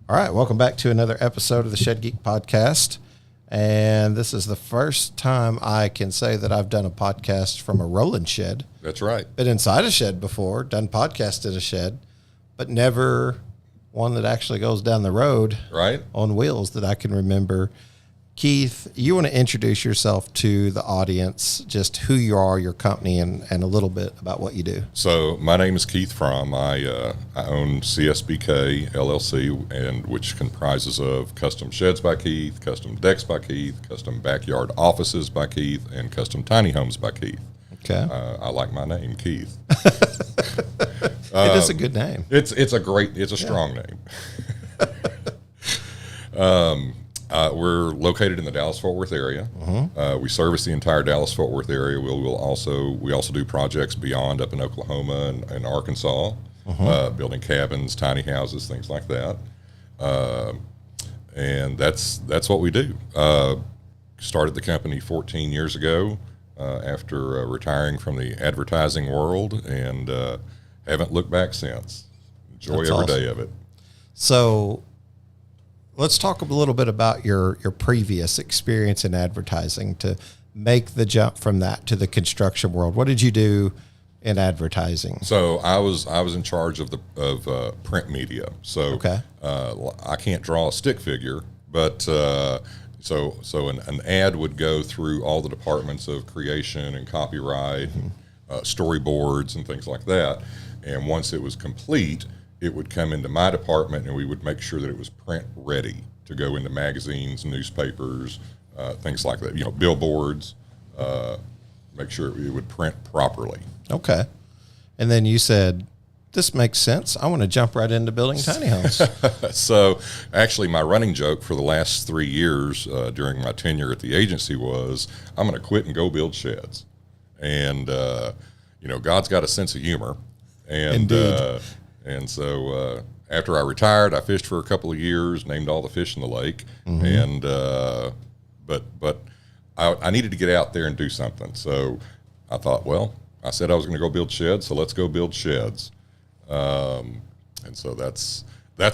All right, welcome back to another episode of the Shed Geek podcast. And this is the first time I can say that I've done a podcast from a rolling shed. That's right. Been inside a shed before, done podcasts in a shed, but never one that actually goes down the road on wheels that I can remember. Keith, you want to introduce yourself to the audience, just who you are, your company, and a little bit about what you do. So my name is Keith Fromm. I own CSBKLLC, and which comprises of Custom Sheds by Keith, Custom Decks by Keith, Custom Backyard Offices by Keith, and Custom Tiny Homes by Keith. Okay. I like my name, Keith. It is a good name. It's a strong name. We're located in the Dallas-Fort Worth area. We service the entire Dallas-Fort Worth area. We also do projects beyond up in Oklahoma and Arkansas, building cabins, tiny houses, things like that. And that's what we do. Started the company 14 years ago after retiring from the advertising world, and haven't looked back since. Enjoy every day of it. So let's talk a little bit about your previous experience in advertising to make the jump from that to the construction world. What did you do in advertising? So I was in charge of print media. So I can't draw a stick figure, but so an ad would go through all the departments of creation and copyright, storyboards and things like that. And once it was complete, it would come into my department, and we would make sure that it was print ready to go into magazines, newspapers, things like that. Billboards. Make sure it would print properly. Okay. And then you said, "This makes sense. I want to jump right into building tiny homes." So, actually, my running joke for the last 3 years during my tenure at the agency was, "I'm going to quit and go build sheds." And God's got a sense of humor, and And so after I retired, I fished for a couple of years, named all the fish in the lake, and but I needed to get out there and do something. So I thought, well, I said I was going to go build sheds, so let's go build sheds. And so that's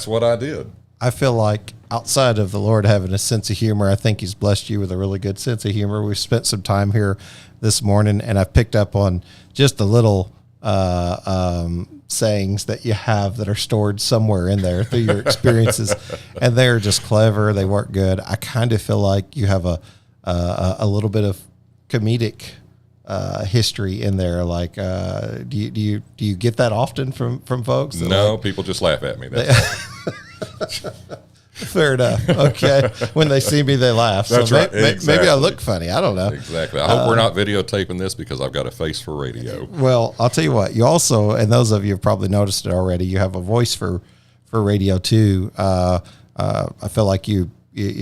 what I did. I feel like outside of the Lord having a sense of humor, I think He's blessed you with a really good sense of humor. We've spent some time here this morning, and I've picked up on just the little sayings that you have that are stored somewhere in there through your experiences, and they're just clever. They work good. I kind of feel like you have a little bit of comedic history in there. Like, do you get that often from folks? No, people just laugh at me. That's Fair enough. Okay. When they see me, they laugh. That's so right. Exactly. Maybe I look funny. I don't know. Exactly. I hope we're not videotaping this, because I've got a face for radio. Well, I'll tell you what. You also, and those of you have probably noticed it already, you have a voice for radio too. I feel like you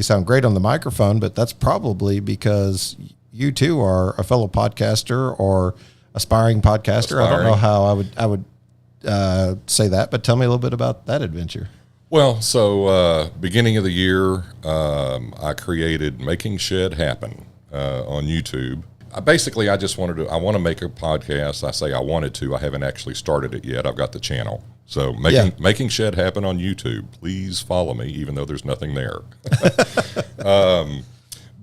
sound great on the microphone, but that's probably because you too are a fellow podcaster or aspiring podcaster. I don't know how I would say that, but tell me a little bit about that adventure. Well, so beginning of the year, I created Making Shed Happen on YouTube. I just wanted to. I want to make a podcast. I say I wanted to. I haven't actually started it yet. I've got the channel. So Making Shed Happen on YouTube. Please follow me, even though there's nothing there.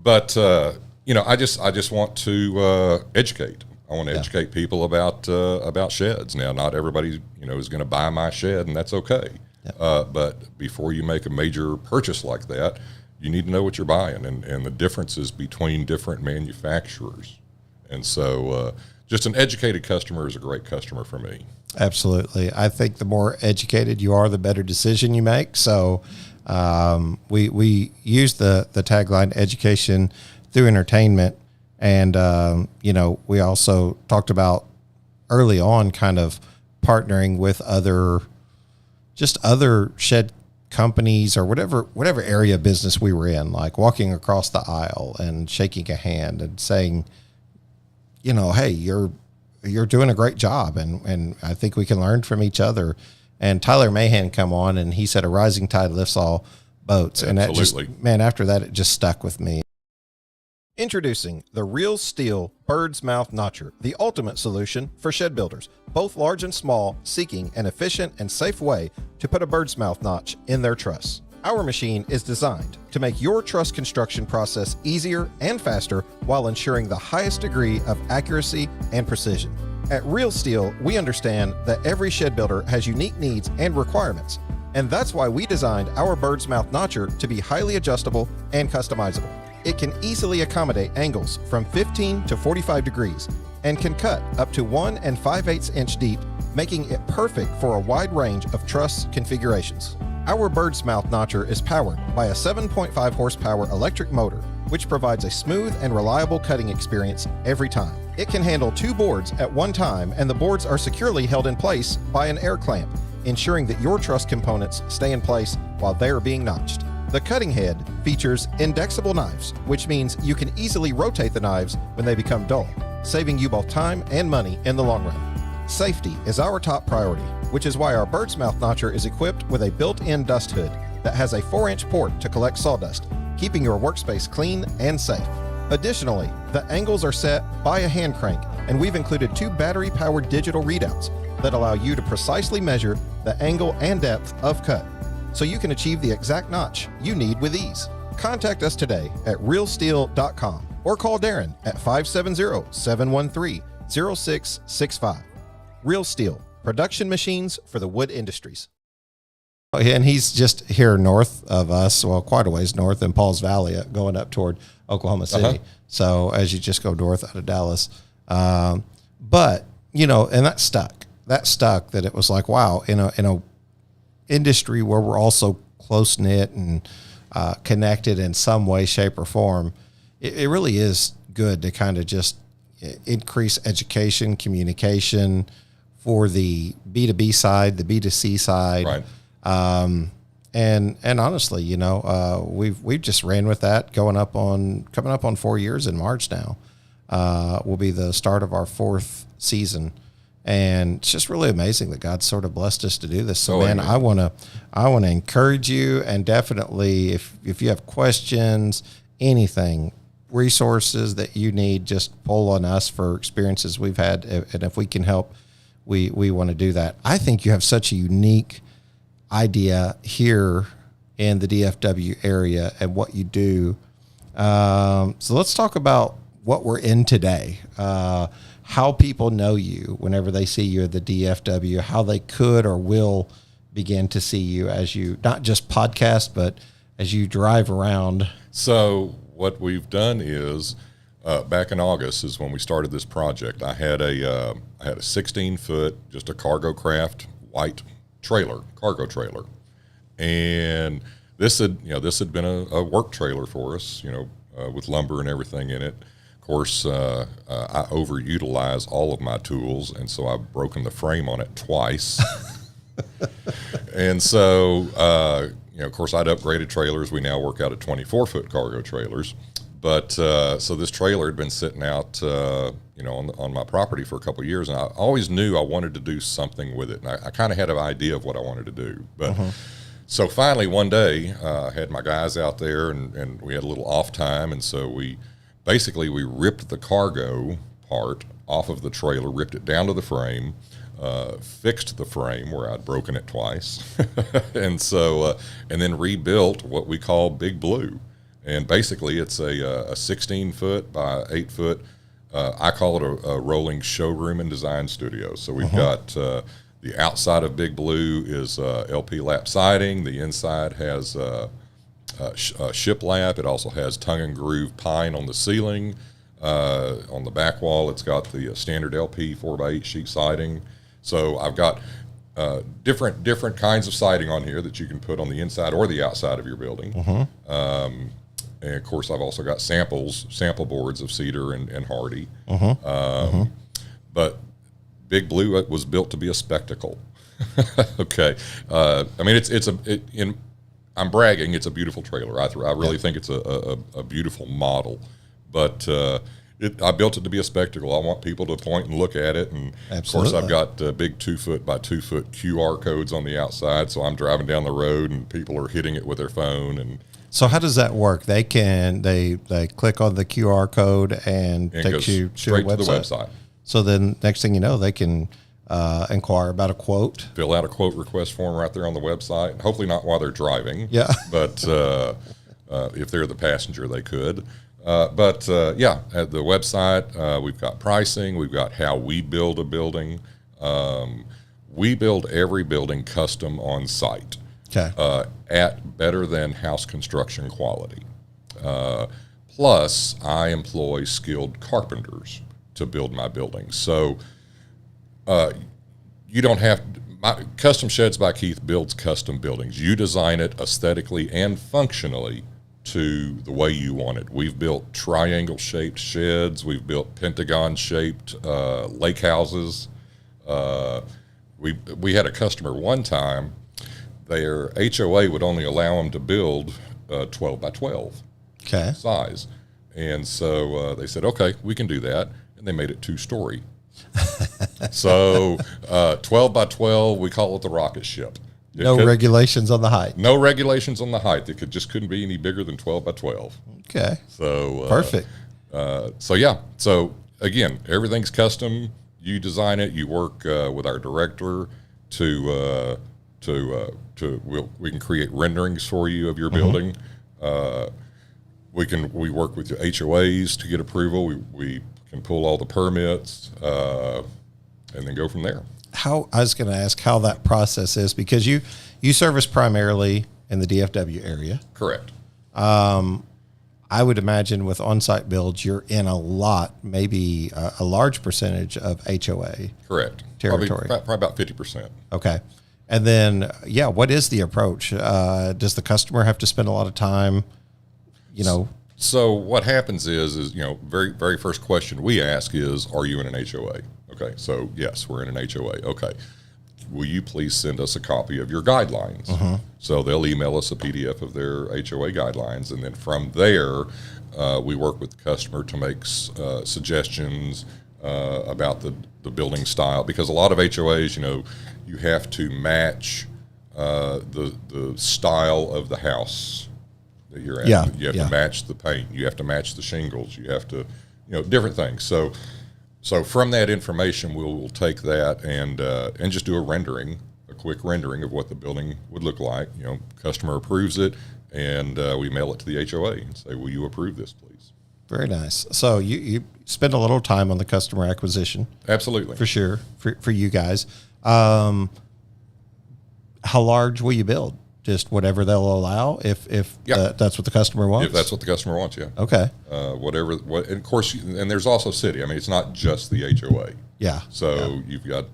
But I just want to educate. I want to educate people about sheds. Now, not everybody is going to buy my shed, and that's okay. But before you make a major purchase like that, you need to know what you're buying and the differences between different manufacturers. And so just an educated customer is a great customer for me. Absolutely. I think the more educated you are, the better decision you make. So we use the tagline education through entertainment. And, we also talked about early on kind of partnering with other shed companies or whatever area of business we were in, like walking across the aisle and shaking a hand and saying, hey, you're doing a great job. And I think we can learn from each other. And Tyler Mahan come on, and he said, a rising tide lifts all boats. Absolutely. And that after that, it just stuck with me. Introducing the Real Steel Bird's Mouth Notcher, the ultimate solution for shed builders, both large and small, seeking an efficient and safe way to put a bird's mouth notch in their truss. Our machine is designed to make your truss construction process easier and faster while ensuring the highest degree of accuracy and precision. At Real Steel, we understand that every shed builder has unique needs and requirements, and that's why we designed our bird's mouth notcher to be highly adjustable and customizable. It can easily accommodate angles from 15 to 45 degrees and can cut up to 1 5/8 inch deep, making it perfect for a wide range of truss configurations. Our bird's mouth notcher is powered by a 7.5 horsepower electric motor, which provides a smooth and reliable cutting experience every time. It can handle 2 boards at one time, and the boards are securely held in place by an air clamp, ensuring that your truss components stay in place while they are being notched. The cutting head features indexable knives, which means you can easily rotate the knives when they become dull, saving you both time and money in the long run. Safety is our top priority, which is why our bird's mouth notcher is equipped with a built-in dust hood that has a 4-inch port to collect sawdust, keeping your workspace clean and safe. Additionally, the angles are set by a hand crank, and we've included 2 battery-powered digital readouts that allow you to precisely measure the angle and depth of cut, so you can achieve the exact notch you need with ease. Contact us today at realsteel.com or call Darren at 570-713-0665. Real Steel, production machines for the wood industries. And he's just here north of us, well, quite a ways north in Pauls Valley, going up toward Oklahoma City. So as you just go north out of Dallas. But, you know, and that stuck that it was like, wow, in a industry where we're also close knit and connected in some way, shape, or form, it really is good to kind of just increase education, communication for the B2B side, the B2C side. Right. And honestly, you know, we've just ran with that coming up on 4 years in March now. Will be the start of our 4th season. And it's just really amazing that God sort of blessed us to do this. So, man, I want to encourage you, and definitely if you have questions, anything, resources that you need, just pull on us for experiences we've had. And if we can help, we want to do that. I think you have such a unique idea here in the DFW area and what you do. So let's talk about what we're in today. How people know you whenever they see you at the DFW, how they could or will begin to see you as you not just podcast, but as you drive around. So what we've done is back in August is when we started this project. I had a 16-foot, just a cargo craft white cargo trailer, and this had been a work trailer for us, with lumber and everything in it. Of course, I overutilize all of my tools, and so I've broken the frame on it twice. And so, of course, I'd upgraded trailers. We now work out at 24-foot cargo trailers. But so this trailer had been sitting out, on my property for a couple of years, and I always knew I wanted to do something with it. And I kind of had an idea of what I wanted to do. But so finally one day, I had my guys out there, and we had a little off time, and so we ripped the cargo part off of the trailer, ripped it down to the frame, fixed the frame where I'd broken it twice, and then rebuilt what we call Big Blue. And basically, it's a 16-foot by 8-foot. I call it a rolling showroom and design studio. So we've got the outside of Big Blue is LP lap siding. The inside has shiplap. It also has tongue and groove pine on the ceiling. On the back wall, it's got the standard LP 4x8 sheet siding. So I've got different kinds of siding on here that you can put on the inside or the outside of your building. And of course, I've also got sample boards of cedar and hardy. But Big Blue was built to be a spectacle. Okay, I'm bragging. It's a beautiful trailer. I really think it's a beautiful model. But I built it to be a spectacle. I want people to point and look at it. And Absolutely. Of course, I've got big 2-foot by 2-foot QR codes on the outside. So I'm driving down the road and people are hitting it with their phone. And so how does that work? They click on the QR code and takes you straight to the website. So then next thing you know, they can inquire about a quote. Fill out a quote request form right there on the website. Hopefully not while they're driving. Yeah. But if they're the passenger, they could. Yeah, at the website, we've got pricing. We've got how we build a building. We build every building custom on site. Okay. At better than house construction quality. Plus, I employ skilled carpenters to build my buildings. So you don't have Custom Sheds by Keith builds custom buildings. You design it aesthetically and functionally to the way you want it. We've built triangle-shaped sheds. We've built pentagon-shaped lake houses. We had a customer one time. Their HOA would only allow them to build 12 by 12 size. And so they said, okay, we can do that. And they made it 2-story. So 12 by 12, we call it the rocket ship. No regulations on the height. No regulations on the height. It just couldn't be any bigger than 12 by 12. Okay. So perfect. So again, everything's custom. You design it. You work with our director we can create renderings for you of your building. We work with your HOAs to get approval. We can pull all the permits and then go from there. I was going to ask how that process is, because you service primarily in the DFW area. Correct. I would imagine with on-site builds, you're in a lot, maybe a large percentage of HOA. Correct. Territory. Probably about 50%. Okay. And then, what is the approach? Does the customer have to spend a lot of time, So what happens is very, very first question we ask is, are you in an HOA? Okay, so yes, we're in an HOA. Okay, will you please send us a copy of your guidelines? So they'll email us a PDF of their HOA guidelines, and then from there, we work with the customer to make suggestions about the building style, because a lot of HOAs, you have to match the style of the house that you're at. Yeah, you have to match the paint. You have to match the shingles. You have to, different things. So from that information, we'll take that and just do a quick rendering of what the building would look like. Customer approves it, and we mail it to the HOA and say, will you approve this, please? Very nice. So you spend a little time on the customer acquisition. Absolutely. For sure, for you guys. How large will you build? Just whatever they'll allow, if that's what the customer wants? If that's what the customer wants, yeah. Okay. And of course, and there's also city. I mean, it's not just the HOA. Yeah. So you've got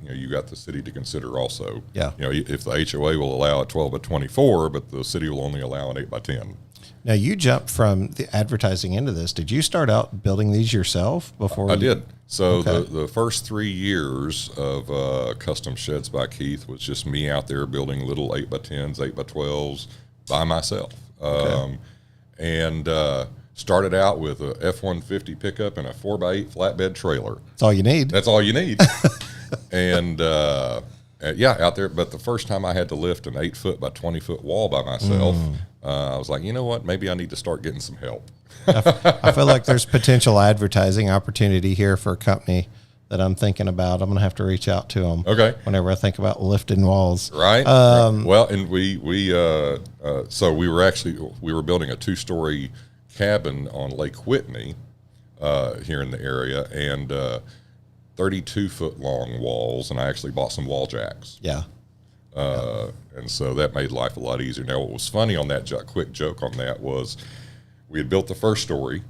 the city to consider also. Yeah. If the HOA will allow a 12 by 24, but the city will only allow an 8 by 10. Now, you jumped from the advertising into this. Did you start out building these yourself before? I did. So the first 3 years of Custom Sheds by Keith was just me out there building little 8 by 10s, 8 by 12s by myself. And started out with a F-150 pickup and a 4x8 flatbed trailer. That's all you need. That's all you need. And out there. But the first time I had to lift an 8-foot by 20-foot wall by myself, I was like, you know what? Maybe I need to start getting some help. I feel like there's potential advertising opportunity here for a company that I'm thinking about. I'm going to have to reach out to them. Okay. Whenever I think about lifting walls. Right. Right. Well, and we were building a 2-story cabin on Lake Whitney here in the area, and 32-foot long walls, and I actually bought some wall jacks. Yeah. And so that made life a lot easier. Now, what was funny on that quick joke on that was we had built the first story,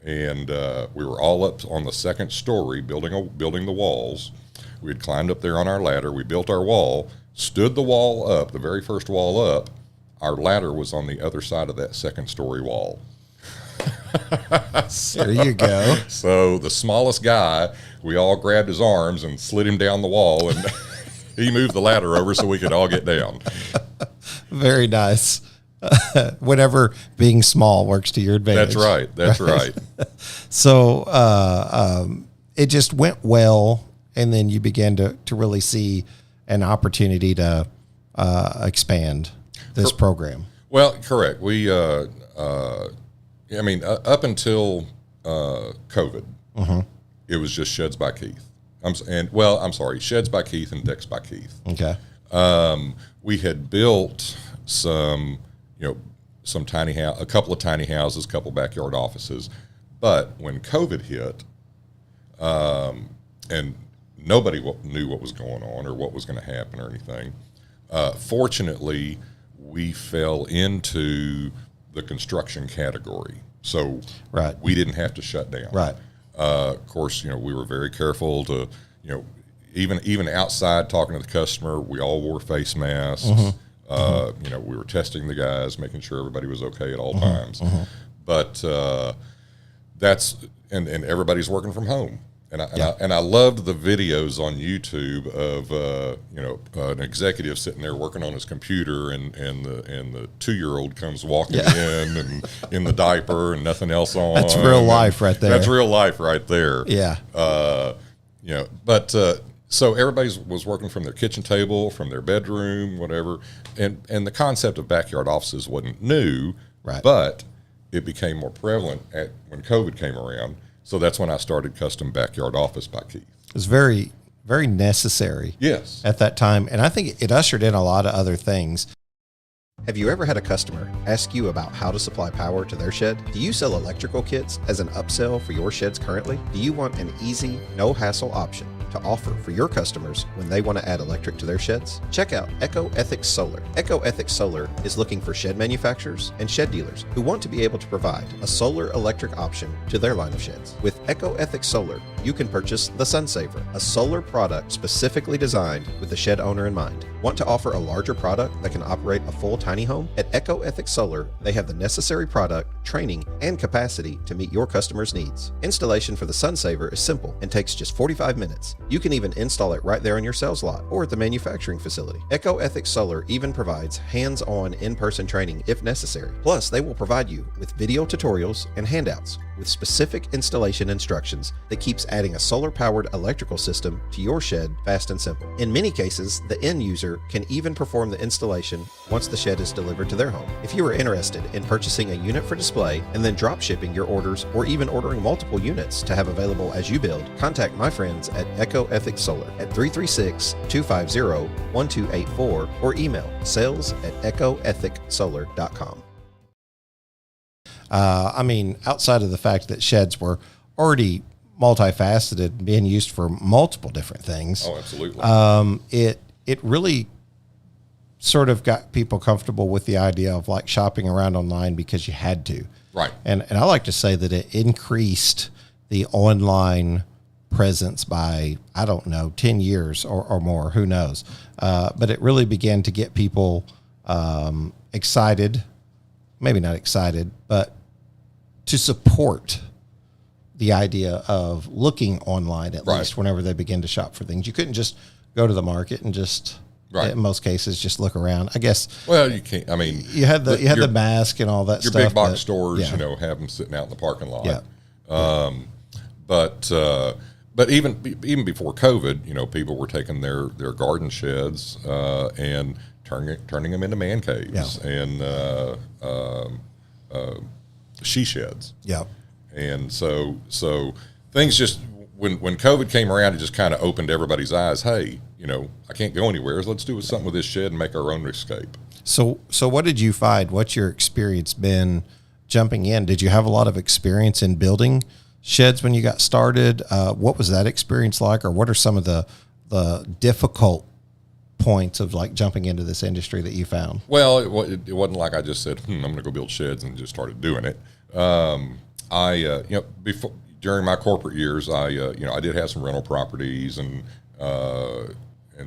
and we were all up on the second story building the walls. We had climbed up there on our ladder. We built our wall, stood the wall up, the very first wall up. Our ladder was on the other side of that second story wall. There you go. So the smallest guy, we all grabbed his arms and slid him down the wall, and he moved the ladder over so we could all get down. Very nice. Whenever being small works to your advantage. That's right. That's right. So it just went well, and then you began to really see an opportunity to expand this program. Well, correct. We, I mean, up until COVID, it was just Sheds by Keith. I'm sorry, Sheds by Keith and Decks by Keith. Okay. We had built some, a couple of tiny houses, a couple backyard offices, but when COVID hit, and nobody knew what was going on or what was going to happen or anything, fortunately, we fell into the construction category, so we didn't have to shut down. Right. Of course, we were very careful to, even outside talking to the customer, we all wore face masks. We were testing the guys, making sure everybody was okay at all times. But and everybody's working from home. And I loved the videos on YouTube of an executive sitting there working on his computer, and the 2-year-old comes walking in and in the diaper and nothing else on. That's real life right there. That's real life right there. Yeah. So everybody was working from their kitchen table, from their bedroom, whatever, and the concept of backyard offices wasn't new, but it became more prevalent when COVID came around. So that's when I started Custom Backyard Office by Keith. It was very, very necessary. Yes. At that time, and I think it ushered in a lot of other things. Have you ever had a customer ask you about how to supply power to their shed? Do you sell electrical kits as an upsell for your sheds currently? Do you want an easy, no-hassle option to offer for your customers when they want to add electric to their sheds? Check out EcoEthics Solar. EcoEthics Solar is looking for shed manufacturers and shed dealers who want to be able to provide a solar electric option to their line of sheds. With EcoEthics Solar, you can purchase the Sunsaver, a solar product specifically designed with the shed owner in mind. Want to offer a larger product that can operate a full tiny home? At EcoEthics Solar, they have the necessary product, training, and capacity to meet your customers' needs. Installation for the Sunsaver is simple and takes just 45 minutes. You can even install it right there on your sales lot or at the manufacturing facility. EcoEthics Solar even provides hands-on in-person training if necessary. Plus, they will provide you with video tutorials and handouts with specific installation instructions that keeps adding a solar-powered electrical system to your shed fast and simple. In many cases, the end user can even perform the installation once the shed is delivered to their home. If you are interested in purchasing a unit for display and then drop shipping your orders, or even ordering multiple units to have available as you build, contact my friends at EcoEthics Solar at 336-250-1284 or email sales@ecoethicsolar.com. Outside of the fact that sheds were already multifaceted, being used for multiple different things. Oh, absolutely. It really sort of got people comfortable with the idea of like shopping around online because you had to. Right. And I like to say that it increased the online presence by, 10 years or more, who knows. But it really began to get people excited, maybe not excited, but to support the idea of looking online at least whenever they begin to shop for things. You couldn't just go to the market and just, in most cases, just look around. I guess. Well, you can't. You had the mask and all that your stuff. Your big box stores, have them sitting out in the parking lot. Yeah. But even before COVID, people were taking their garden sheds and turning them into man caves and she sheds. Yeah. And so things just when COVID came around, it just kind of opened everybody's eyes. Hey, I can't go anywhere. Let's do something with this shed and make our own escape. So what did you find? What's your experience been jumping in? Did you have a lot of experience in building sheds when you got started? What was that experience like, or what are some of the difficult points of like jumping into this industry that you found? Well, it wasn't like I just said, I'm going to go build sheds and just started doing it. Before during my corporate years, I did have some rental properties and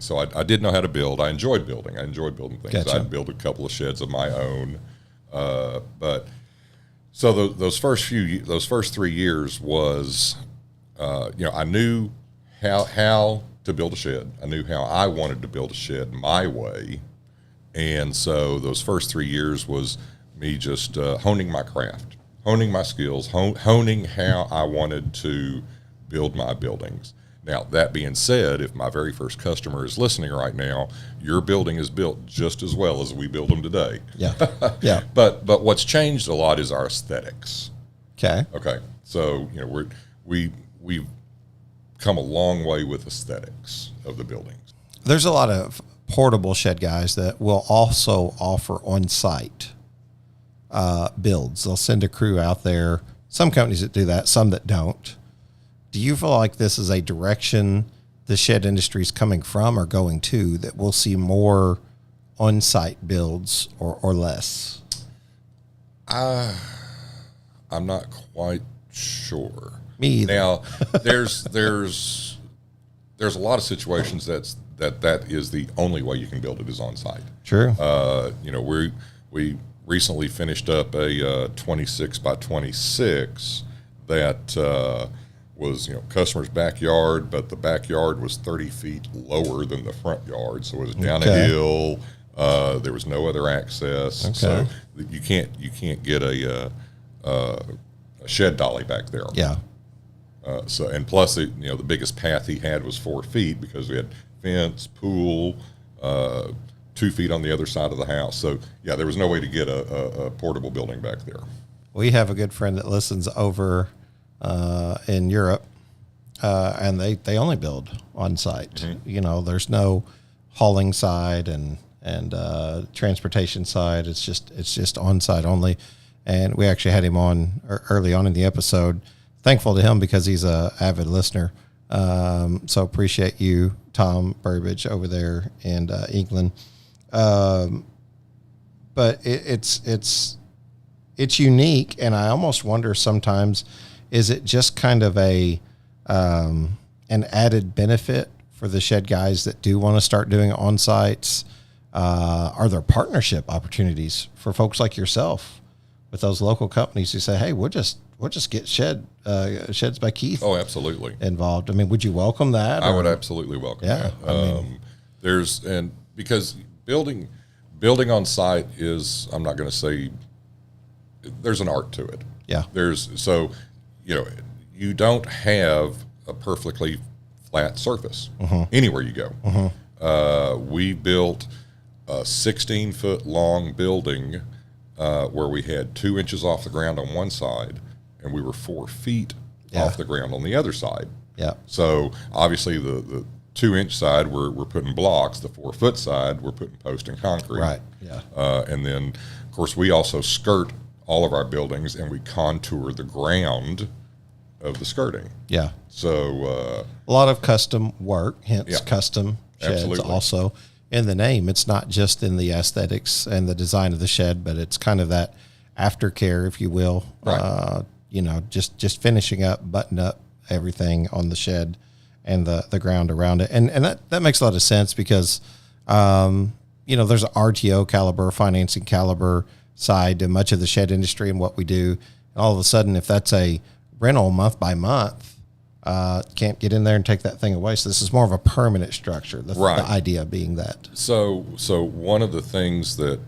so I did know how to build. I enjoyed building. I enjoyed building things. Gotcha. I'd build a couple of sheds of my own, but. So those first 3 years was, I knew how to build a shed. I knew how I wanted to build a shed my way, and so those first 3 years was me just honing my craft, honing my skills, honing how I wanted to build my buildings. Now, that being said, if my very first customer is listening right now, your building is built just as well as we build them today. Yeah, yeah. But what's changed a lot is our aesthetics. Okay. So we've come a long way with aesthetics of the buildings. There's a lot of portable shed guys that will also offer on-site builds. They'll send a crew out there. Some companies that do that, some that don't. Do you feel like this is a direction the shed industry is coming from or going to, that we'll see more on-site builds or less? I'm not quite sure. Me either. Now, there's a lot of situations that is the only way you can build it is on site. True. We recently finished up a 26 by 26 that was customer's backyard, but the backyard was 30 feet lower than the front yard, so it was down a hill. There was no other access, so you can't get a shed dolly back there. Yeah. And plus, the biggest path he had was 4 feet because we had fence, pool, 2 feet on the other side of the house. So yeah, there was no way to get a portable building back there. We have a good friend that listens over in Europe, and they only build on site. Mm-hmm. There's no hauling side and transportation side. It's just on site only. And we actually had him on early on in the episode. Thankful to him because he's a avid listener. So appreciate you, Tom Burbage, over there in England. But it's unique, and I almost wonder sometimes, is it just kind of an added benefit for the shed guys that do want to start doing on-sites? Are there partnership opportunities for folks like yourself with those local companies who say, hey, we'll just get Sheds by Keith absolutely involved? I mean, would you welcome that? I would absolutely welcome that. Because building on site is, I'm not going to say, there's an art to it. Yeah. You don't have a perfectly flat surface anywhere you go. We built a 16-foot long building where we had 2 inches off the ground on one side, and we were 4 feet off the ground on the other side. Yeah. So obviously the 2-inch side we're putting blocks, the 4-foot side we're putting post and concrete. Right. Yeah. And then of course we also skirt all of our buildings, and we contour the ground of the skirting. Yeah. So a lot of custom work, hence custom sheds. Absolutely. Also in the name. It's not just in the aesthetics and the design of the shed, but it's kind of that aftercare, if you will. Right. Just finishing up, button up everything on the shed and the ground around it. And that makes a lot of sense because, there's an RTO caliber, financing caliber side to much of the shed industry and what we do. And all of a sudden, if that's a rental month by month, can't get in there and take that thing away. So this is more of a permanent structure. The idea being that. So one of the things that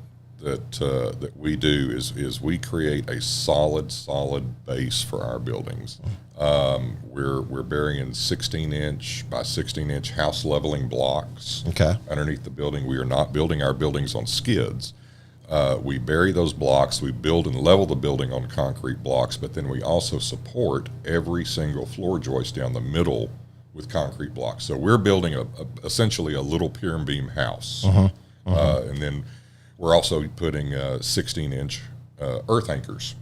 we do is we create a solid base for our buildings. We're burying 16-inch by 16-inch house leveling blocks underneath the building. We are not building our buildings on skids. We bury those blocks, we build and level the building on concrete blocks, but then we also support every single floor joist down the middle with concrete blocks. So we're building essentially a little pier and beam house. And then we're also putting 16-inch earth anchors.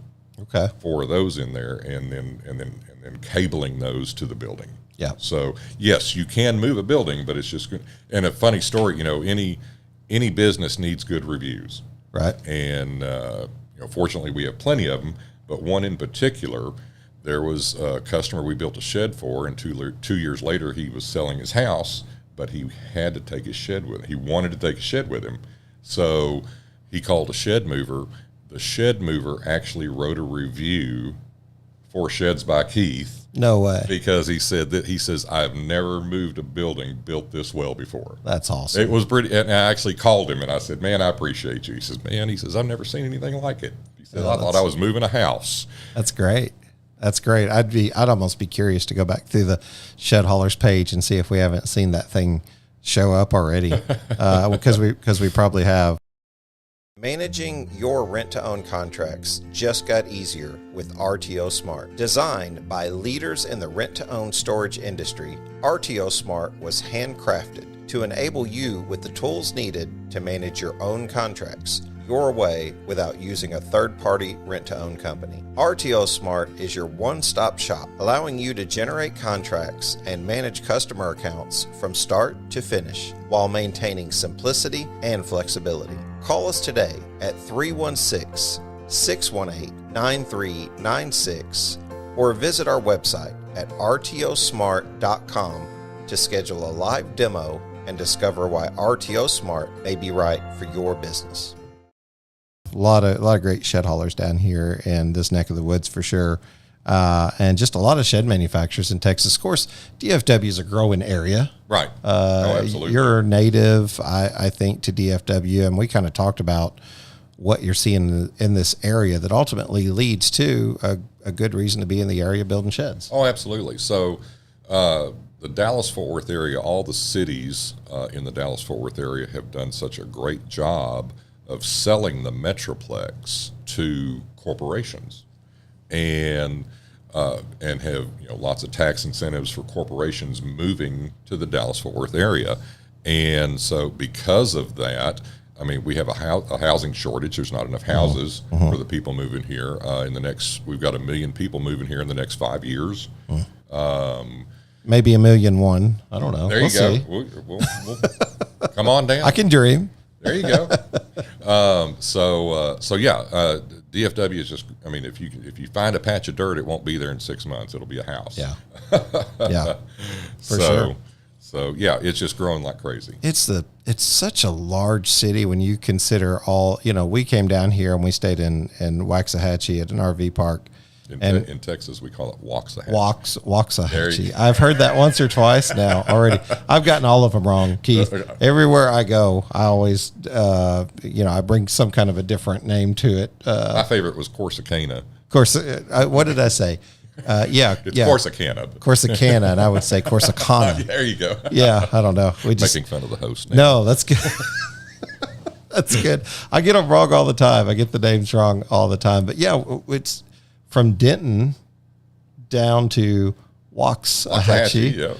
For those in there, and then cabling those to the building. Yeah. So yes, you can move a building, but it's just good. And a funny story, any business needs good reviews. Right. And, fortunately we have plenty of them, but one in particular, there was a customer we built a shed for, and 2 years later he was selling his house, but he had to take his shed with him. He wanted to take a shed with him. So he called a shed mover. The shed mover actually wrote a review for Sheds by Keith. No way. Because he says, I've never moved a building built this well before. That's awesome. It was pretty, and I actually called him and I said, man, I appreciate you. He says, I've never seen anything like it. He said, I thought I was moving a house. That's great. I'd almost be curious to go back through the Shed Haulers page and see if we haven't seen that thing show up already. Because we probably have. Managing your rent-to-own contracts just got easier with RTO Smart. Designed by leaders in the rent-to-own storage industry, RTO Smart was handcrafted to enable you with the tools needed to manage your own contracts your way without using a third-party rent-to-own company. RTO Smart is your one-stop shop, allowing you to generate contracts and manage customer accounts from start to finish while maintaining simplicity and flexibility. Call us today at 316-618-9396 or visit our website at rtosmart.com to schedule a live demo and discover why RTO Smart may be right for your business. A lot of great shed haulers down here in this neck of the woods for sure. And just a lot of shed manufacturers in Texas. Of course, DFW is a growing area. Right. Absolutely. You're native, I think, to DFW, and we kind of talked about what you're seeing in this area that ultimately leads to a good reason to be in the area building sheds. Oh, absolutely. So the Dallas-Fort Worth area, all the cities in the Dallas-Fort Worth area have done such a great job of selling the Metroplex to corporations, and have lots of tax incentives for corporations moving to the Dallas-Fort Worth area. And so because of that, I mean, we have a housing shortage. There's not enough houses for the people moving here. We've got 1 million people moving here in the next 5 years. Maybe 1,000,00001. I don't know. There you go. We'll come on down. I can dream. There you go. DFW is just, I mean, if you find a patch of dirt, it won't be there in 6 months. It'll be a house. Yeah. Yeah. For sure. So yeah, it's just growing like crazy. It's such a large city when you consider all, we came down here and we stayed in Waxahachie at an RV park. In Texas, we call it Waxahachie. Waxahachie. I've heard that once or twice now already. I've gotten all of them wrong, Keith. Everywhere I go, I always, I bring some kind of a different name to it. My favorite was Corsicana. What did I say? It's Corsicana. Corsicana, and I would say Corsicana. There you go. Yeah, I don't know. Making fun of the host now. No, that's good. That's good. I get them wrong all the time. I get the names wrong all the time. But yeah, it's from Denton down to Waxahachie. Yeah.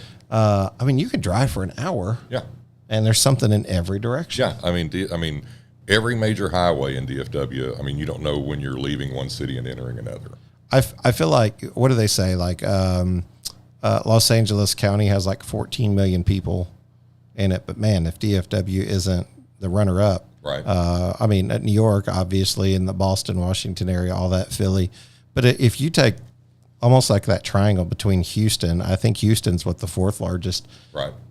I mean, you can drive for an hour. Yeah. And there's something in every direction. Yeah. I mean, every major highway in DFW, I mean, you don't know when you're leaving one city and entering another. I feel like, what do they say? Like Los Angeles County has like 14 million people in it. But man, if DFW isn't the runner-up. Right. I mean, at New York, obviously, in the Boston, Washington area, all that, Philly. But if you take almost like that triangle between Houston, I think Houston's the fourth largest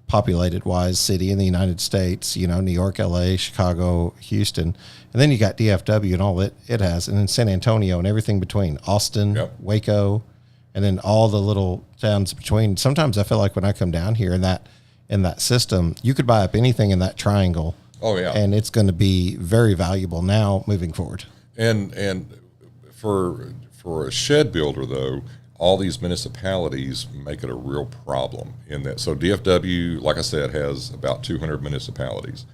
populated wise city in the United States, New York, LA, Chicago, Houston. And then you got DFW and all it has, and then San Antonio and everything between, Austin, Waco, and then all the little towns between. Sometimes I feel like when I come down here in that system, you could buy up anything in that triangle. Oh yeah. And it's going to be very valuable now moving forward. And for a shed builder, though, all these municipalities make it a real problem in that. So DFW, like I said, has about 200 municipalities,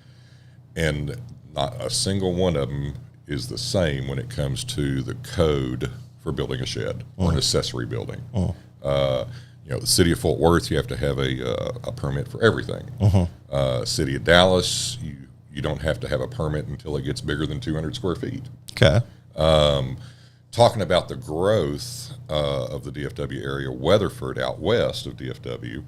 and not a single one of them is the same when it comes to the code for building a shed or an accessory building. The city of Fort Worth, you have to have a permit for everything. City of Dallas, you don't have to have a permit until it gets bigger than 200 square feet. Okay. Talking about the growth of the DFW area, Weatherford out west of DFW,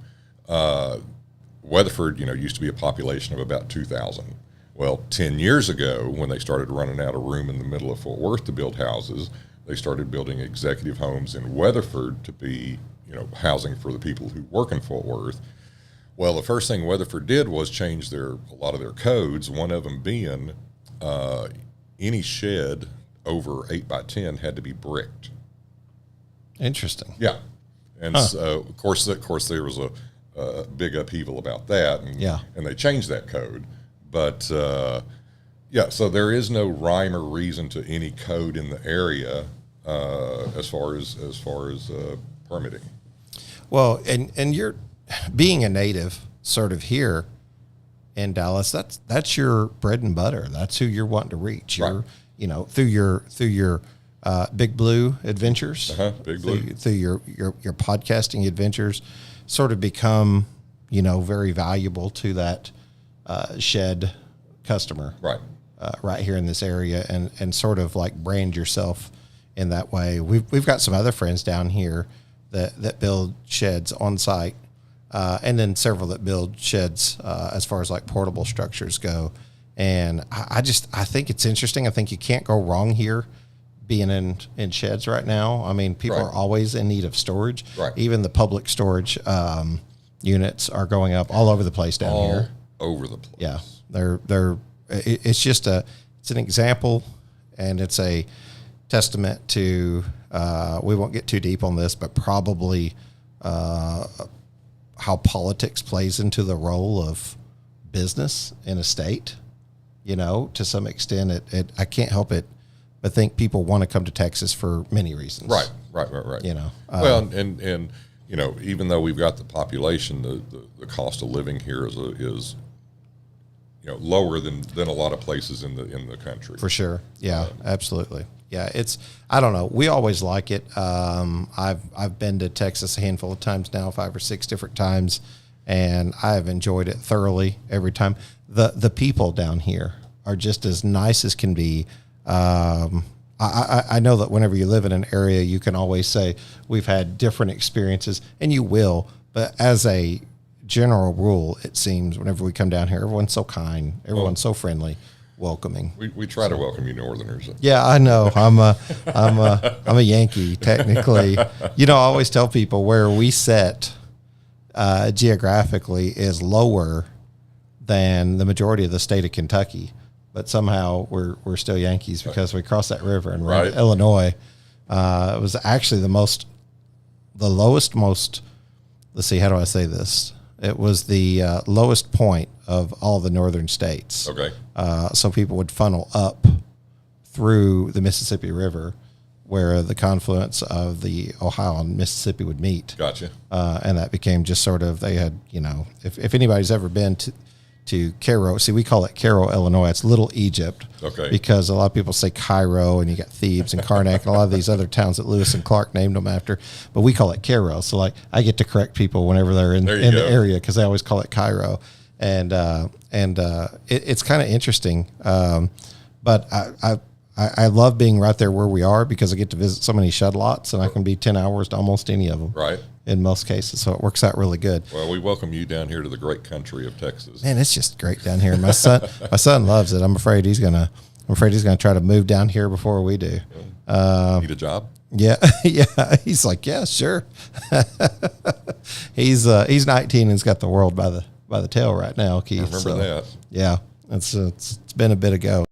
Weatherford, used to be a population of about 2,000. Well, 10 years ago, when they started running out of room in the middle of Fort Worth to build houses, they started building executive homes in Weatherford to be, housing for the people who work in Fort Worth. Well, the first thing Weatherford did was change a lot of their codes, one of them being any shed over 8 by 10 had to be bricked. Interesting. Yeah, and so of course there was a big upheaval about that, and they changed that code. But so there is no rhyme or reason to any code in the area as far as permitting. Well, and you're being a native sort of here. in Dallas, that's your bread and butter. That's who you're wanting to reach. You're, through your Big Blue adventures, Big Blue, through your podcasting adventures, sort of become, very valuable to that shed customer, right here in this area, and sort of like brand yourself in that way. We've got some other friends down here that build sheds on site, and then several that build sheds as far as like portable structures go. And I think it's interesting. I think you can't go wrong here being in sheds right now. I mean, people are always in need of storage. Even the public storage units are going up all over the place down here. All over the place. Yeah, it's an example, and it's a testament to, we won't get too deep on this, but probably how politics plays into the role of business in a state. To some extent, I can't help it but think people want to come to Texas for many reasons. Right. Well, and even though we've got the population, the cost of living here is lower than a lot of places in the country. For sure. Yeah, absolutely. Yeah, I don't know. We always like it. I've been to Texas a handful of times now, 5 or 6 different times, and I have enjoyed it thoroughly every time. The people down here are just as nice as can be. I know that whenever you live in an area, you can always say we've had different experiences, and you will. But as a general rule, it seems whenever we come down here, everyone's so kind, everyone's so friendly, welcoming. We try to welcome you Northerners. Yeah, I know. I'm a Yankee technically. I always tell people where we sit geographically is lower than the majority of the state of Kentucky, but somehow we're still Yankees because we crossed that river and we're in Illinois. It was actually the lowest. Let's see, how do I say this? It was the lowest point of all the northern states. Okay. So people would funnel up through the Mississippi River, where the confluence of the Ohio and Mississippi would meet. Gotcha. And that became just sort of, they had, if anybody's ever been to Cairo, see, we call it Cairo, Illinois. It's Little Egypt. Okay. Because a lot of people say Cairo, and you got Thebes and Karnak and a lot of these other towns that Lewis and Clark named them after, but we call it Cairo. So like, I get to correct people whenever they're in the area, because they always call it Cairo. And it's kind of interesting. But I love being right there where we are, because I get to visit so many shed lots, and I can be 10 hours to almost any of them. Right. In most cases. So it works out really good. Well, we welcome you down here to the great country of Texas. Man, it's just great down here. My son loves it. I'm afraid he's gonna try to move down here before we do. Need a job? Yeah. Yeah. He's like, yeah, sure. He's 19 and he's got the world by the tail right now, Keith. I remember that. Yeah. It's been a bit ago.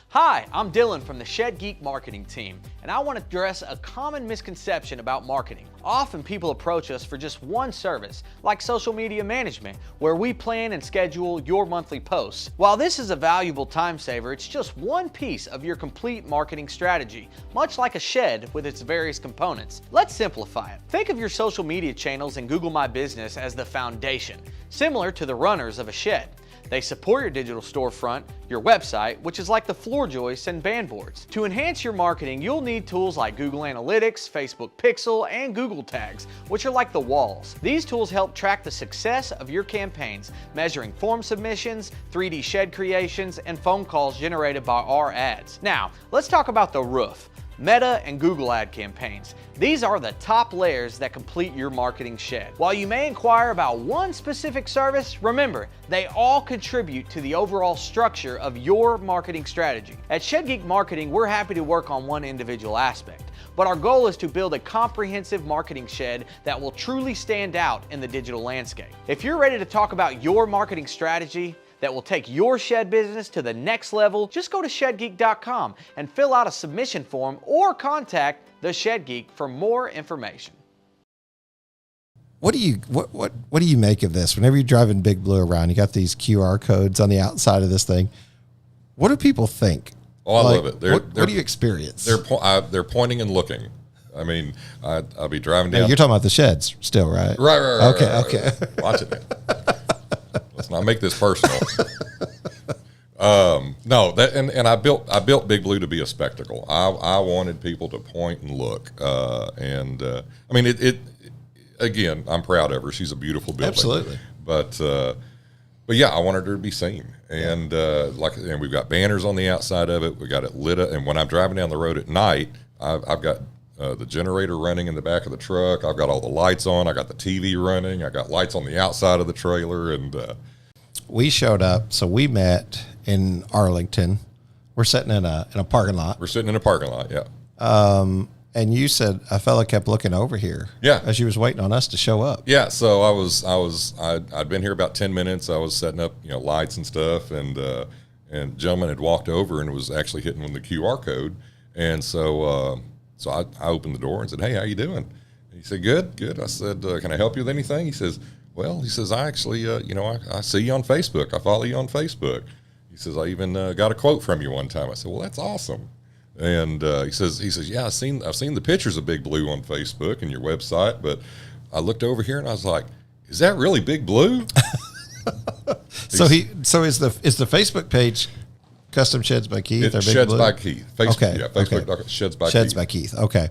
Hi, I'm Dylan from the Shed Geek marketing team, and I want to address a common misconception about marketing. Often people approach us for just one service, like social media management, where we plan and schedule your monthly posts. While this is a valuable time saver, it's just one piece of your complete marketing strategy, much like a shed with its various components. Let's simplify it. Think of your social media channels and Google My Business as the foundation, similar to the runners of a shed. They support your digital storefront, your website, which is like the floor joists and band boards. To enhance your marketing, you'll need tools like Google Analytics, Facebook Pixel, and Google Tags, which are like the walls. These tools help track the success of your campaigns, measuring form submissions, 3D shed creations, and phone calls generated by our ads. Now, let's talk about the roof. Meta and Google ad campaigns. These are the top layers that complete your marketing shed. While you may inquire about one specific service, remember, they all contribute to the overall structure of your marketing strategy. At Shed Geek Marketing, we're happy to work on one individual aspect, but our goal is to build a comprehensive marketing shed that will truly stand out in the digital landscape. If you're ready to talk about your marketing strategy that will take your shed business to the next level, just go to shedgeek.com and fill out a submission form or contact the Shed Geek for more information. What do you make of this? Whenever you're driving Big Blue around, you got these QR codes on the outside of this thing. What do people think? Oh, I love it. What do you experience? They're pointing and looking. I mean, I'll be driving down. Now, you're talking about the sheds still, right? Right. Okay. Watch it. not make this personal. No, that and I built Big Blue to be a spectacle. I wanted people to point and look, I mean it. Again, I'm proud of her. She's a beautiful building. Absolutely. But yeah, I wanted her to be seen, and and we've got banners on the outside of it. We got it lit up, and when I'm driving down the road at night, I've got the generator running in the back of the truck. I've got all the lights on. I got the TV running. I got lights on the outside of the trailer, and we showed up. So we met in Arlington. We're sitting in a parking lot. We're sitting in a parking lot. Yeah. And you said a fella kept looking over here. Yeah. As you was waiting on us to show up. Yeah. So I'd been here about 10 minutes. I was setting up, lights and stuff, and a gentleman had walked over and was actually hitting with the QR code. And so I opened the door and said, "Hey, how you doing?" And he said, Good. I said, "Can I help you with anything?" He says, I actually, I see you on Facebook. I follow you on Facebook. He says, "I even got a quote from you one time." I said, "Well, that's awesome." And he says, "Yeah, I've seen the pictures of Big Blue on Facebook and your website, but I looked over here and I was like, is that really Big Blue?" So is the Facebook page Custom Sheds by Keith or Big Sheds Blue? by Keith. Facebook, okay. Yeah, Facebook. Okay. Sheds by Sheds Keith. by Keith. Okay.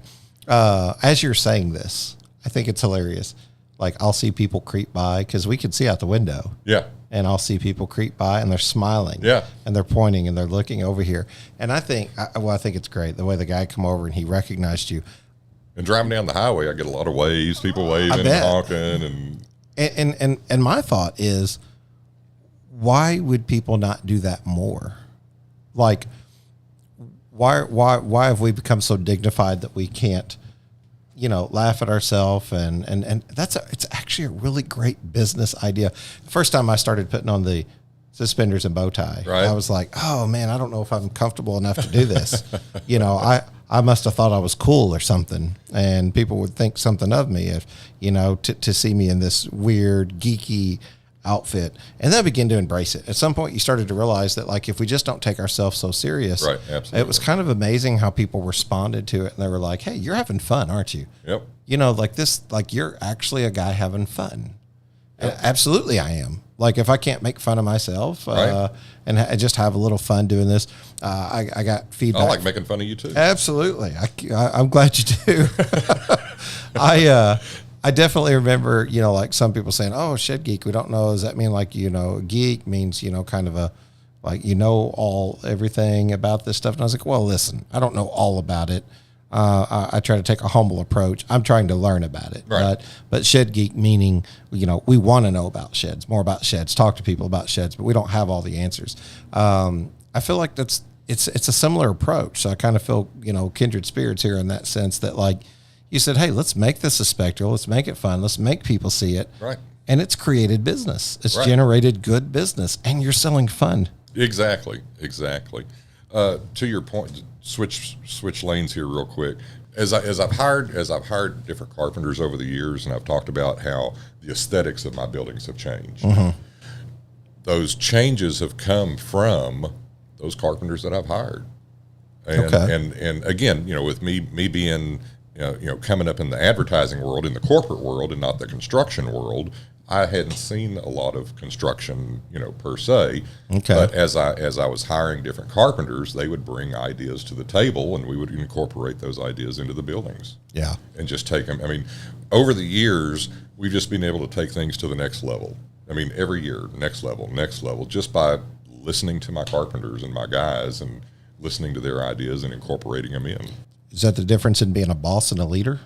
As you're saying this, I think it's hilarious. Like I'll see people creep by because we can see out the window. Yeah. And I'll see people creep by and they're smiling. Yeah. And they're pointing and they're looking over here. And I think it's great the way the guy come over and he recognized you. And driving down the highway, I get a lot of waves, people waving and honking, and my thought is, why would people not do that more? Like, why have we become so dignified that we can't, laugh at ourselves and it's actually a really great business idea. The first time I started putting on the suspenders and bow tie, right. I was like, oh man, I don't know if I'm comfortable enough to do this. I must have thought I was cool or something, and people would think something of me if, to see me in this weird geeky outfit. And then I began to embrace it. At some point you started to realize that like, if we just don't take ourselves so serious, right, absolutely. It was kind of amazing how people responded to it. And they were like, "Hey, you're having fun, aren't you?" Yep. Like this, like you're actually a guy having fun. Yep. Absolutely. I am. Like if I can't make fun of myself, right. And just have a little fun doing this, I got feedback. I like making fun of you too. Absolutely. I'm glad you do. I definitely remember, like some people saying, "Oh, Shed Geek, we don't know. Does that mean like, geek means, kind of a, like, everything about this stuff?" And I was like, well, listen, I don't know all about it. I try to take a humble approach. I'm trying to learn about it. Right. But Shed Geek meaning, we want to know about sheds, more about sheds, talk to people about sheds, but we don't have all the answers. I feel like it's a similar approach. So I kind of feel, kindred spirits here in that sense that like, you said, hey, let's make this a spectacle. Let's make it fun. Let's make people see it. Right. And it's created business. It's right. generated good business. And you're selling fun. Exactly. To your point, switch lanes here real quick. As I've hired different carpenters over the years, and I've talked about how the aesthetics of my buildings have changed. Mm-hmm. Those changes have come from those carpenters that I've hired. And, okay. and again, with me being coming up in the advertising world, in the corporate world, and not the construction world, I hadn't seen a lot of construction, per se. Okay. But as I was hiring different carpenters, they would bring ideas to the table, and we would incorporate those ideas into the buildings. Yeah. And just take them. I mean, over the years, we've just been able to take things to the next level. I mean, every year, next level, just by listening to my carpenters and my guys and listening to their ideas and incorporating them in. Is that the difference in being a boss and a leader?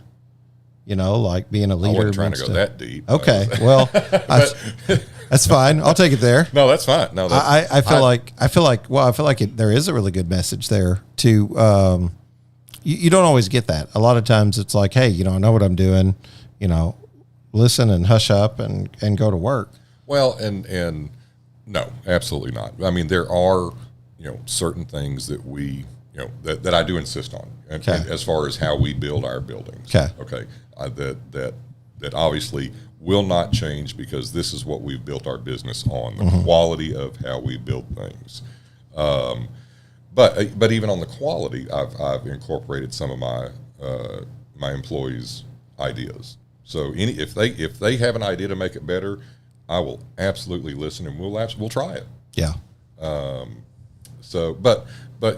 Like being a leader. I wasn't trying to go that deep. Okay, well, that's fine. I'll take it there. No, that's fine. No, I feel like there is a really good message there to. You don't always get that. A lot of times it's like, hey, I know what I'm doing. Listen and hush up and go to work. Well, and no, absolutely not. I mean, there are certain things that we. That I do insist on, and as far as how we build our buildings. Okay. That obviously will not change because this is what we've built our business on, the mm-hmm. quality of how we build things. But even on the quality, I've incorporated some of my employees' ideas. So if they have an idea to make it better, I will absolutely listen, and we'll try it. Yeah. So, but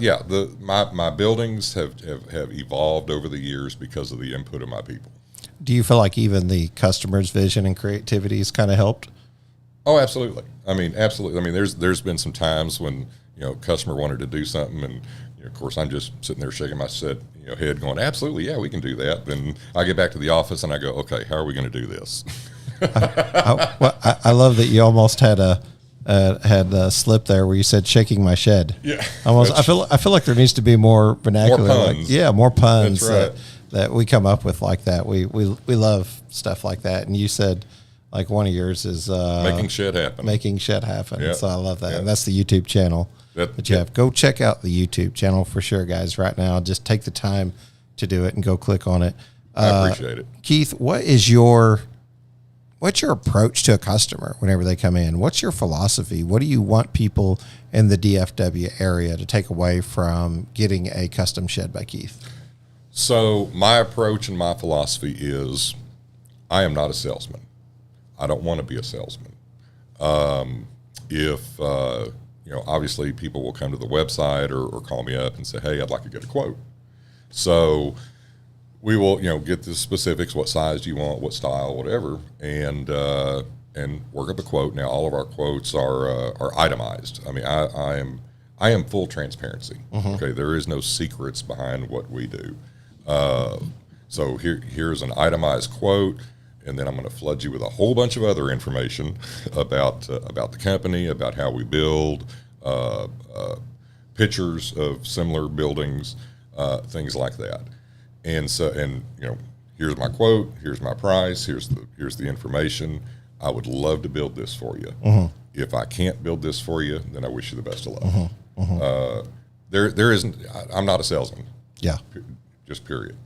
yeah, my buildings have evolved over the years because of the input of my people. Do you feel like even the customer's vision and creativity has kind of helped? Oh, absolutely. I mean, absolutely. I mean, there's been some times when, customer wanted to do something, and of course I'm just sitting there shaking my head going, absolutely, yeah, we can do that. Then I get back to the office and I go, okay, how are we going to do this? I love that you almost had a slip there where you said shaking my shed. Yeah. Almost. I feel like there needs to be more vernacular. More puns. More puns. That's right. That we come up with like that. We love stuff like that. And you said like one of yours is making shed happen. Making shed happen. Yep. So I love that. Yep. And that's the YouTube channel that you have. Go check out the YouTube channel for sure, guys, right now. Just take the time to do it and go click on it. I appreciate it. Keith, what's your approach to a customer whenever they come in? What's your philosophy? What do you want people in the DFW area to take away from getting a custom shed by Keith? So my approach and my philosophy is I am not a salesman. I don't want to be a salesman. If obviously people will come to the website or call me up and say, hey, I'd like to get a quote. So we will, get the specifics, what size do you want, what style, whatever, and work up a quote. Now, all of our quotes are itemized. I mean, I am full transparency. Mm-hmm. Okay, there is no secrets behind what we do. So here's an itemized quote, and then I'm going to flood you with a whole bunch of other information about the company, about how we build, pictures of similar buildings, things like that. And so, here's my quote, here's my price, here's the information. I would love to build this for you. Mm-hmm. If I can't build this for you, then I wish you the best of luck. Mm-hmm. Mm-hmm. There isn't. I'm not a salesman. Yeah. Just period.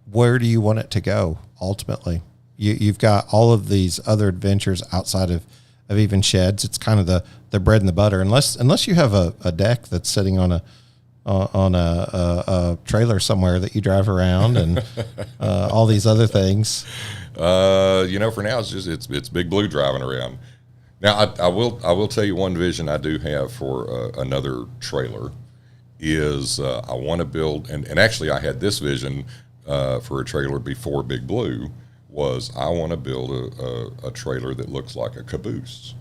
Where do you want it to go ultimately? You've got all of these other adventures outside of even sheds. It's kind of the bread and the butter. Unless you have a deck that's sitting on a trailer somewhere that you drive around and all these other things. For now it's Big Blue driving around. Now I will tell you one vision I do have for another trailer is I want to build, and actually I had this vision for a trailer before Big Blue, was I want to build a trailer that looks like a caboose.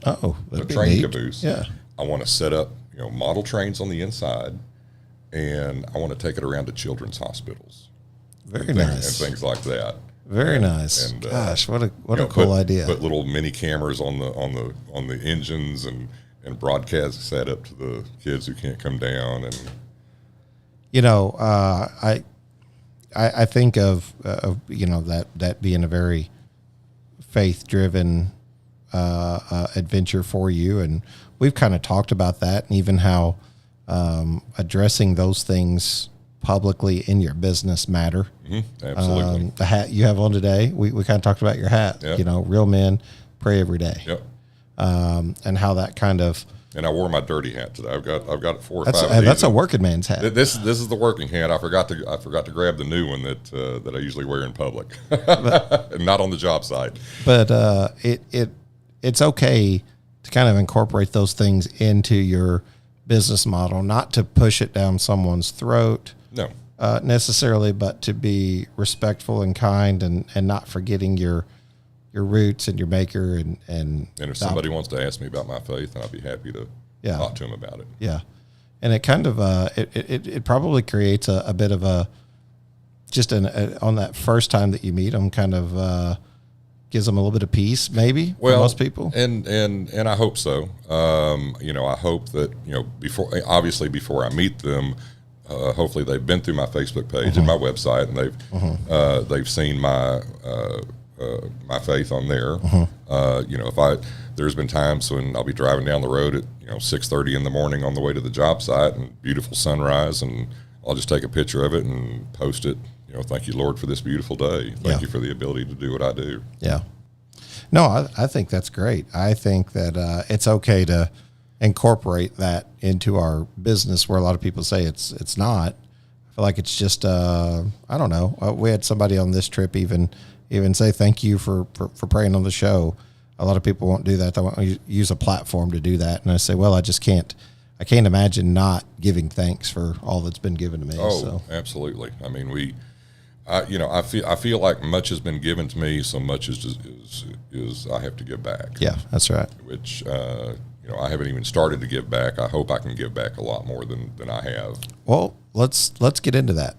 Oh, that'd be train neat. Caboose. Yeah. I want to set up model trains on the inside, and I want to take it around to children's hospitals. Very nice. And things like that. Very nice. And gosh, what a cool idea. Put little mini cameras on the engines and broadcast that up to the kids who can't come down. And I think of that being a very faith-driven adventure for you, and we've kind of talked about that, and even how addressing those things publicly in your business matter. Mm-hmm. Absolutely. The hat you have on today, we kind of talked about your hat. Yep. Real men pray every day. Yep. And how that kind of. And I wore my dirty hat today. I've got 4 or 5 days. That's a working man's hat. This is the working hat. I forgot to grab the new one that I usually wear in public, and not on the job site. But it's okay to kind of incorporate those things into your business model, not to push it down someone's throat. No. Necessarily, but to be respectful and kind, and not forgetting your roots and your maker. And if somebody wants to ask me about my faith, then I'd be happy to talk to them about it. Yeah. And it kind of, it probably creates a bit of a, just on that first time that you meet them, kind of gives them a little bit of peace, maybe, for most people. And I hope so. I hope that, before I meet them, hopefully they've been through my Facebook page and my website, and they've seen my faith on there. There's been times when I'll be driving down the road at 6:30 in the morning on the way to the job site, and beautiful sunrise, and I'll just take a picture of it and post it. Thank you, Lord, for this beautiful day. Thank you for the ability to do what I do. Yeah. No, I think that's great. I think that it's okay to incorporate that into our business, where a lot of people say it's not. I feel like it's just I don't know. We had somebody on this trip even say thank you for praying on the show. a lot of people won't do that. They won't use a platform to do that. And I say, well, I can't imagine not giving thanks for all that's been given to me. Oh, so. Absolutely. I mean, I feel like much has been given to me, so much is I have to give back. Yeah, that's right. Which I haven't even started to give back. I hope I can give back a lot more than I have. Well, let's get into that.